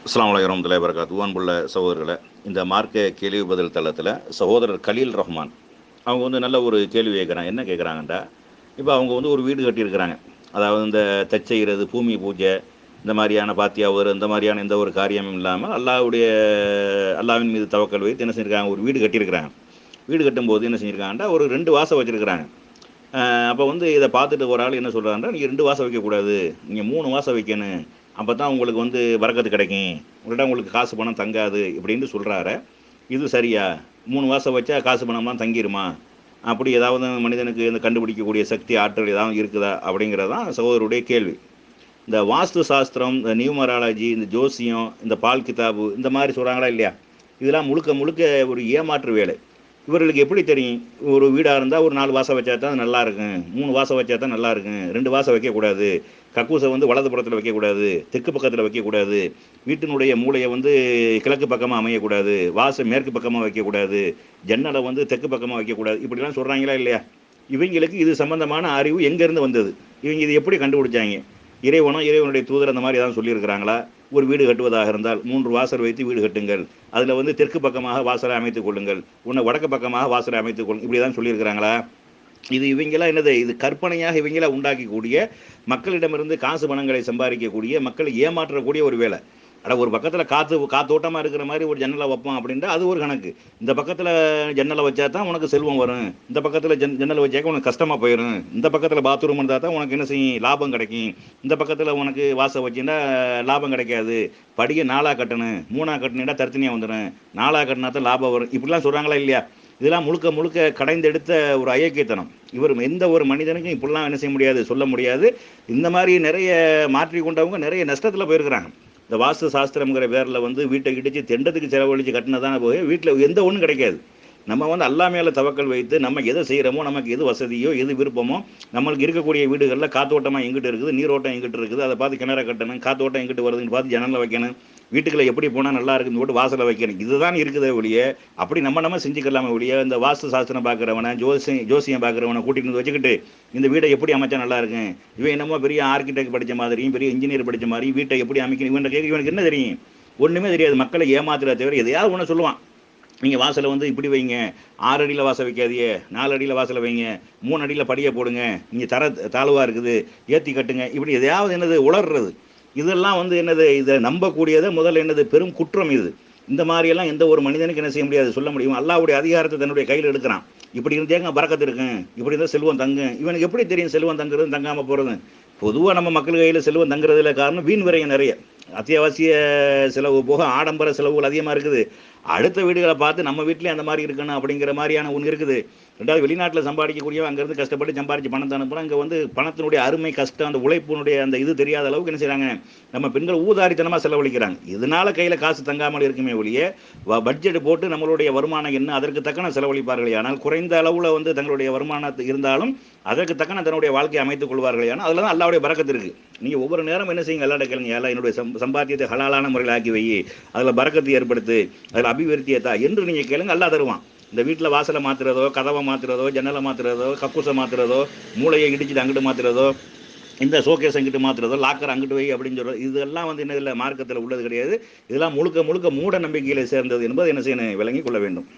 அஸ்ஸலாமு அலைக்கும் வரஹ்மத்துல்லாஹி வபரகாத்துஹு. அன்புள்ள சகோதரர்களை, இந்த மார்க்க கேள்வி பதில் தளத்தில் சகோதரர் கலீல் ரஹ்மான் அவங்க நல்ல ஒரு கேள்வி கேட்குறாங்க. என்ன கேட்குறாங்கன்றா, இப்போ அவங்க ஒரு வீடு கட்டியிருக்கிறாங்க. அதாவது இந்த தச்செய்கிறது, பூமி பூஜை, இந்த மாதிரியான பாத்தியாவது இந்த மாதிரியான எந்த ஒரு காரியமும் இல்லாமல் அல்லாவின் மீது தவக்கல் வைத்து என்ன செஞ்சுருக்காங்க, ஒரு வீடு கட்டியிருக்கிறாங்க. வீடு கட்டும்போது என்ன செஞ்சுருக்காங்கன்னா, ஒரு 2 வாசல் வச்சுருக்கிறாங்க. அப்போ இதை பார்த்துட்டு ஒரு ஆள் என்ன சொல்கிறாங்கன்னா, நீங்கள் 2 வாசல் வைக்கக்கூடாது, நீங்கள் 3 வாசல் வைக்கணும், அப்போ தான் உங்களுக்கு வரக்கத்து கிடைக்கும், உங்கள்கிட்ட உங்களுக்கு காசு பணம் தங்காது இப்படின்னு சொல்கிறாரு. இது சரியா? 3 வாசல் வச்சா காசு பணம்லாம் தங்கிருமா? அப்படி ஏதாவது மனிதனுக்கு இந்த கண்டுபிடிக்கக்கூடிய சக்தி ஆற்றல் ஏதாவது இருக்குதா அப்படிங்கிறது தான் சகோதரருடைய கேள்வி. இந்த வாஸ்து சாஸ்திரம், இந்த நியூமராலஜி, இந்த ஜோசியம், இந்த பால் கிதாபு இந்த மாதிரி சொல்கிறாங்களா இல்லையா, இதெல்லாம் முழுக்க முழுக்க ஒரு ஏமாற்று வேலை. இவர்களுக்கு எப்படி தெரியும்? ஒரு வீடாக இருந்தால் ஒரு 4 வாசல் வச்சா தான் நல்லா இருக்கும், 3 வாசல் வச்சா தான் நல்லா இருக்கும், 2 வாசல் வைக்கக்கூடாது, கக்கூசை வலது புறத்தில் வைக்கக்கூடாது, தெற்கு பக்கத்தில் வைக்கக்கூடாது, வீட்டினுடைய மூளையை கிழக்கு பக்கமாக அமையக்கூடாது, வாசல் மேற்கு பக்கமாக வைக்கக்கூடாது, ஜன்னலை தெற்கு பக்கமாக வைக்கக்கூடாது, இப்படிலாம் சொல்கிறாங்களா இல்லையா? இவங்களுக்கு இது சம்பந்தமான அறிவு எங்கேருந்து வந்தது? இவங்க இது எப்படி கண்டுபிடிச்சாங்க? இறைவனோ இறைவனுடைய தூதர் அந்த மாதிரி ஏதாவது சொல்லியிருக்கிறாங்களா? ஒரு வீடு கட்டுவதாக இருந்தால் 3 வாசல் வைத்து வீடு கட்டுங்கள், அதில் தெற்கு பக்கமாக வாசலை அமைத்துக் கொள்ளுங்கள், வடக்கு பக்கமாக வாசலை அமைத்துக் கொள்ளுங்கள், இப்படி தான் சொல்லியிருக்கிறாங்களா? இது இவங்களாம் என்னது? இது கற்பனையாக இவங்களா உண்டாக்கக்கூடிய, மக்களிடமிருந்து காசு பணங்களை சம்பாதிக்கக்கூடிய, மக்களை ஏமாற்றக்கூடிய ஒரு வேலை. ஒரு பக்கத்தில் காத்தோட்டமாக இருக்கிற மாதிரி ஒரு ஜன்னலை வைப்போம் அப்படின்ட்டு அது ஒரு கணக்கு. இந்த பக்கத்தில் ஜன்னலை வச்சா தான் உனக்கு செல்வம் வரும், இந்த பக்கத்தில் ஜன்னலை வச்சாக்க உனக்கு கஷ்டமாக போயிடும், இந்த பக்கத்தில் பாத்ரூம் இருந்தால் தான் உனக்கு என்ன செய்யும், லாபம் கிடைக்கும், இந்த பக்கத்தில் உனக்கு வாசல் வச்சுன்னா லாபம் கிடைக்காது, படியை 4ஆக கட்டணும், 3ஆக கட்டினா தர்த்தனியாக வந்துடும், 4ஆக கட்டினா தான் லாபம் வரும், இப்படிலாம் சொல்கிறாங்களா இல்லையா? இதெல்லாம் முழுக்க முழுக்க கடைந்தெடுத்த ஒரு அயோக்கியத்தனம். இவர் எந்த ஒரு மனிதனுக்கும் இப்படிலாம் என்ன செய்ய முடியாது, சொல்ல முடியாது. இந்த மாதிரி நிறைய மாற்றி கொண்டவங்க நிறைய நஷ்டத்தில் போயிருக்கிறாங்க. இந்த வாஸ்து சாஸ்திரம்ங்கிற பேரில் வீட்டை இடித்து தெண்டத்துக்கு செலவழித்து கட்டினதான போய் வீட்டில் எந்த ஒன்றும் கிடைக்காது. நம்ம அல்லா மேலே தவக்கல் வைத்து நம்ம எதை செய்கிறோமோ, நமக்கு எது வசதியோ எது விருப்பமோ, நம்மளுக்கு இருக்கக்கூடிய வீடுகளில் காத்தோட்டமாக எங்கிட்டு இருக்குது, நீரோட்டம் எங்கிட்டு இருக்குது, அதை பார்த்து கிணற கட்டணும், காத்தோட்டம் எங்கிட்டு வருதுன்னு பார்த்து ஜன்னலில் வைக்கணும், வீட்டுக்குள்ளே எப்படி போனால் நல்லா இருக்குன்னு போட்டு வாசலை வைக்கணும். இதுதான் இருக்குதே ஒழிய அப்படி நம்ம செஞ்சுக்கலாமே ஒழிய, இந்த வாஸ்து சாஸ்திரம் பார்க்குறவனை, ஜோசியம் பார்க்குறவனை கூட்டிகிட்டு வந்து வச்சுக்கிட்டு இந்த வீட்டை எப்படி அமைச்சா நல்லா இருக்கும், இவன் என்னமோ பெரிய ஆர்கிடெக்ட் படித்த மாதிரியும் பெரிய இன்ஜினியர் படித்த மாதிரியும் வீட்டை எப்படி அமைக்கணும் இவனுக்கு என்ன தெரியும்? ஒன்றுமே தெரியாது. மக்களை ஏமாத்துற தவிர எதையாவது ஒன்று சொல்லுவான். நீங்கள் வாசலை இப்படி வைங்க, 6 அடியில் வாசல் வைக்காதீங்க, 4 அடியில் வாசலை வைங்க, 3 அடியில் படியை போடுங்க, நீங்கள் தாழ்வாக இருக்குது ஏற்றி கட்டுங்க, இப்படி எதையாவது என்னது உளர்றது. இதெல்லாம் என்னது, இதை நம்பக்கூடியதை முதல்ல என்னது பெரும் குற்றம். இது இந்த மாதிரியெல்லாம் எந்த ஒரு மனிதனுக்கு என்ன செய்ய முடியாது, சொல்ல முடியும். அல்லாஹ்வுடைய அதிகாரத்தை தன்னுடைய கையில் எடுக்கிறான். இப்படி இருந்தேங்க பரக்கத்து இருக்கும், இப்படி இருந்தால் செல்வம் தங்கும். இவனுக்கு எப்படி தெரியும் செல்வம் தங்குறது தங்காமல் போகிறது? பொதுவாக நம்ம மக்கள் கையில் செல்வம் தங்குறதுல காரணம் வீண் விரயம் நிறைய, அத்தியாவசிய செலவு போக ஆடம்பர செலவுகள் அதிகமாக இருக்குது. அடுத்த வீடுகளை பார்த்து நம்ம வீட்டிலே அந்த மாதிரி இருக்கணும் அப்படிங்கிற மாதிரியான ஒன்று இருக்குது. ரெண்டாவது, வெளிநாட்டில் சம்பாதிக்கக்கூடியவங்க அங்கேருந்து கஷ்டப்பட்டு சம்பாதிச்சு பணத்தை அனுப்புகிறோம். இங்கே பணத்தினுடைய அருமை, கஷ்டம், அந்த உழைப்பினுடைய அந்த இது தெரியாத அளவுக்கு என்ன செய்கிறாங்க, நம்ம பெண்கள் ஊதாரித்தனமாக செலவழிக்கிறாங்க. இதனால் கையில் காசு தங்காமல் இருக்குமே ஒழிய, பட்ஜெட் போட்டு நம்மளுடைய வருமானம் என்ன அதற்கு தக்கன செலவழிப்பார்களே. ஆனால் குறைந்த அளவில் தங்களுடைய வருமானத்து இருந்தாலும் அதற்கு தக்கன தன்னுடைய வாழ்க்கையை அமைத்துக் கொள்வார்களே. ஆனால் அதில் தான் அல்லாஹ்வுடைய பரக்கத்து இருக்குது. நீங்கள் ஒவ்வொரு நேரம் என்ன செய்யுங்க, அல்லாஹ்ட்ட கேளுங்க, எல்லாம் என்னுடைய சம்பாத்தியத்தை ஹலாலான முறையில் ஆக்கி வை, அதில் பரக்கத்து ஏற்படுத்து, அதில் அபிவிருத்தியத்தா என்று நீங்கள் கேளுங்க, அல்லாஹ் தருவான். இந்த வீட்டில் வாசலை மாற்றுறதோ, கதவை மாற்றுறதோ, ஜன்னலை மாற்றுறதோ, கக்கூசை மாற்றுறதோ, மூளையை இடிச்சுட்டு அங்கிட்டு மாற்றுறதோ, இந்த ஷோகேஸ் அங்கிட்டு மாற்றுறதோ, லாக்கர் அங்கிட்டு வை அப்படின்னு சொல்கிறோம். இதெல்லாம் என்ன இல்லை, மார்க்கத்தில் உள்ளது கிடையாது. இதெல்லாம் முழுக்க முழுக்க மூட நம்பிக்கையில் சேர்ந்தது என்பது என்ன செய்யணும், விளங்கி கொள்ள வேண்டும்.